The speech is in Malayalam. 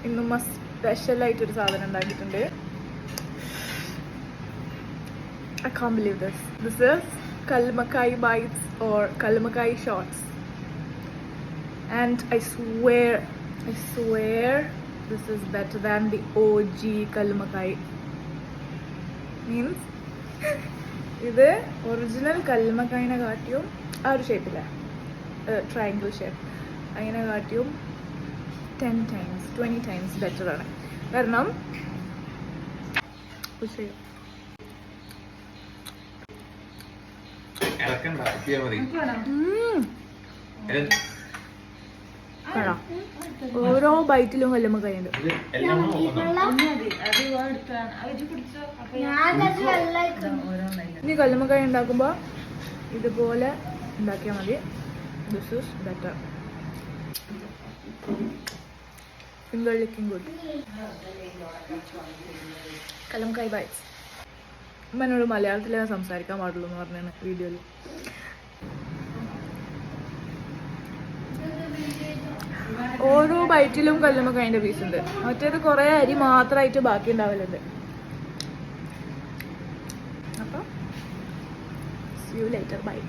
ഇന്നും സ്പെഷ്യലായിട്ടൊരു സാധനം ഉണ്ടാക്കിയിട്ടുണ്ട്. I can't believe this. This is Kalmakai bites or Kalmakai shots. And I swear, this is better than the OG Kalmakai. Means, ഇത് ഒറിജിനൽ കല്ലുമ്മക്കായിനെ കാട്ടിയും ആ ഒരു ഷേപ്പില്ല, ട്രയാങ്കിൾ ഷേപ്പ്, അതിനെ കാട്ടിയും 10 times 20 times ബെറ്റർ ആണ്. കാരണം ഓരോ ബൈറ്റിലും കല്ലുമ്മക്കായ ഉണ്ട്. ഇനി കല്ലുമ്മക്കായ ഉണ്ടാക്കുമ്പോ ഇതുപോലെ ഉണ്ടാക്കിയാൽ മതി. This is better. Finger licking good. Kallummakkaya bites. എന്നോട് മലയാളത്തിലേ സംസാരിക്കാൻ പാടുള്ളൂ എന്ന് പറഞ്ഞാണ് വീഡിയോയിൽ. ഓരോ ബൈറ്റിലും കല്ലുമ്മക്കായൻ്റെ പീസ് ഉണ്ട്. മറ്റേത് കുറേ അരി മാത്രമായിട്ട് ബാക്കി ഉണ്ടാവലുണ്ട്. അപ്പം see you later, bye.